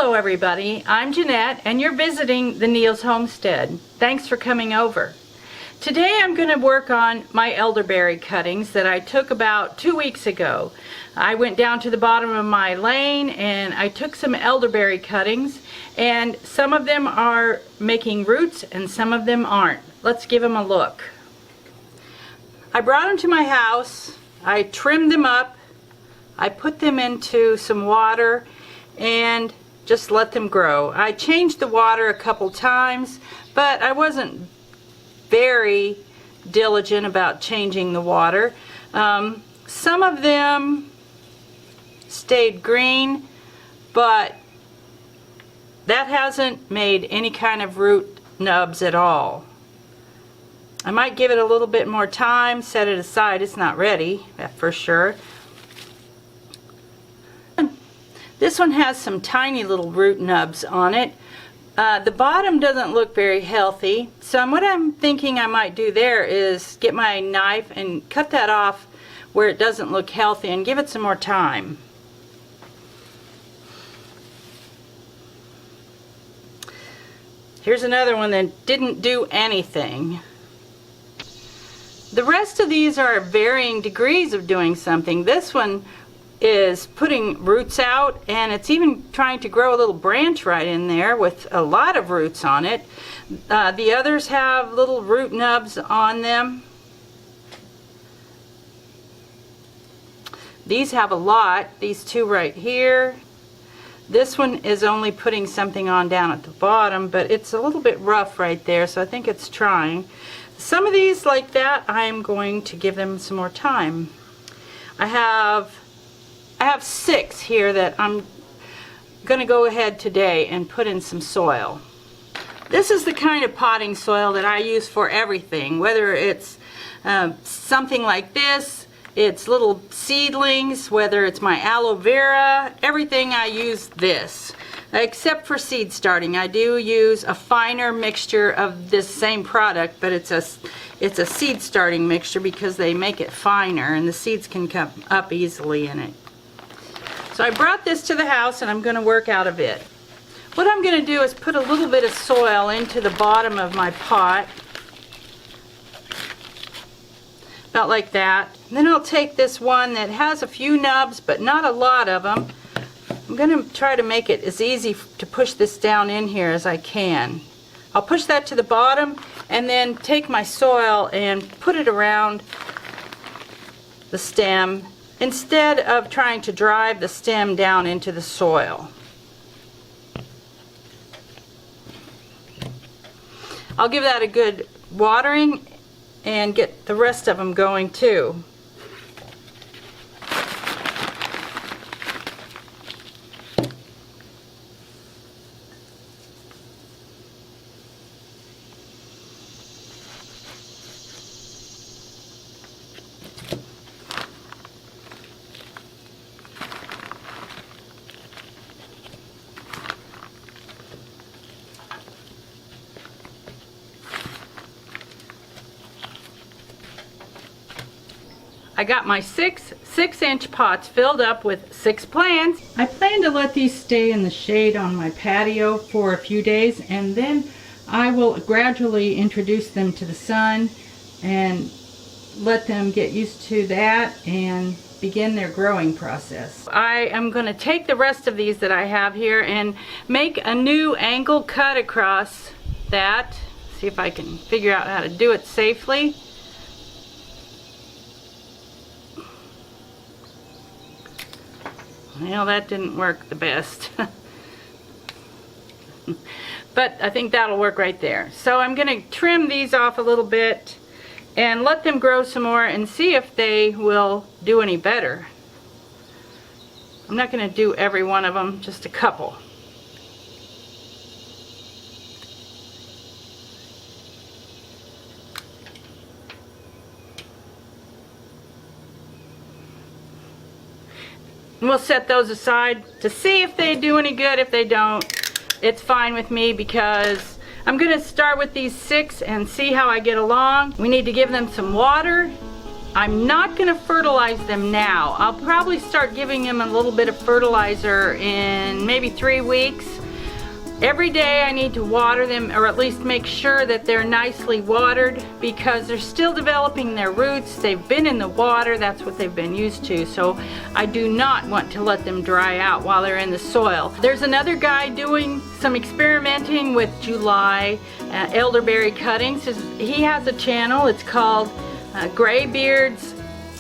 Hello everybody, I'm Jeanette and you're visiting the Neil's Homestead. Thanks for coming over. Today I'm going to work on my elderberry cuttings that I took about 2 weeks ago. I went down to the bottom of my lane and I took some elderberry cuttings, and some of them are making roots and some of them aren't. Let's give them a look. I brought them to my house, I trimmed them up, I put them into some water and just let them grow. I changed the water a couple times, but I wasn't very diligent about changing the water. Some of them stayed green, but that hasn't made any kind of root nubs at all. I might give it a little bit more time, set it aside. It's not ready, for sure. This one has some tiny little root nubs on it. The bottom doesn't look very healthy, so what I'm thinking I might do there is get my knife and cut that off where it doesn't look healthy and give it some more time. Here's another one that didn't do anything. The rest of these are varying degrees of doing something. This one is putting roots out, and it's even trying to grow a little branch right in there with a lot of roots on it. The others have little root nubs on them. These have a lot, these two right here. This one is only putting something on down at the bottom, but it's a little bit rough right there, so I think it's trying. Some of these like that, I'm going to give them some more time. I have 6 here that I'm going to go ahead today and put in some soil. This is the kind of potting soil that I use for everything, whether it's something like this, it's little seedlings, whether it's my aloe vera, everything I use this. Except for seed starting. I do use a finer mixture of this same product, but it's a seed starting mixture because they make it finer and the seeds can come up easily in it. So I brought this to the house and I'm going to work out of it. What I'm going to do is put a little bit of soil into the bottom of my pot. About like that. And then I'll take this one that has a few nubs but not a lot of them. I'm going to try to make it as easy to push this down in here as I can. I'll push that to the bottom and then take my soil and put it around the stem instead of trying to drive the stem down into the soil. I'll give that a good watering and get the rest of them going too. I got my 6-inch pots filled up with 6 plants. I plan to let these stay in the shade on my patio for a few days, and then I will gradually introduce them to the sun and let them get used to that and begin their growing process. I am going to take the rest of these that I have here and make a new angle cut across that. See if I can figure out how to do it safely. Well, that didn't work the best. But I think that'll work right there. So I'm going to trim these off a little bit and let them grow some more and see if they will do any better. I'm not going to do every one of them, just a couple. We'll set those aside to see if they do any good. If they don't, it's fine with me because I'm going to start with these 6 and see how I get along. We need to give them some water I'm not going to fertilize them now. I'll probably start giving them a little bit of fertilizer in maybe 3 weeks. Every day I need to water them, or at least make sure that they're nicely watered, because they're still developing their roots. They've been in the water, that's what they've been used to, so I do not want to let them dry out while they're in the soil. There's another guy doing some experimenting with July elderberry cuttings. He has a channel, it's called Graybeard's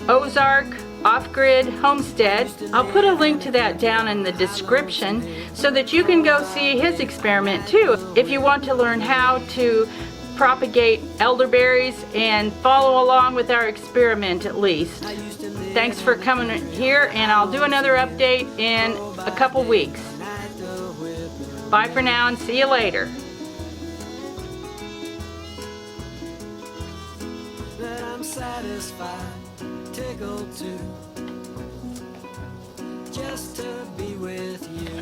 Ozark Off-Grid Homestead. I'll put a link to that down in the description so that you can go see his experiment too, if you want to learn how to propagate elderberries and follow along with our experiment at least. Thanks for coming here, and I'll do another update in a couple weeks. Bye for now and see you later. Satisfied, tickled too, just to be with you.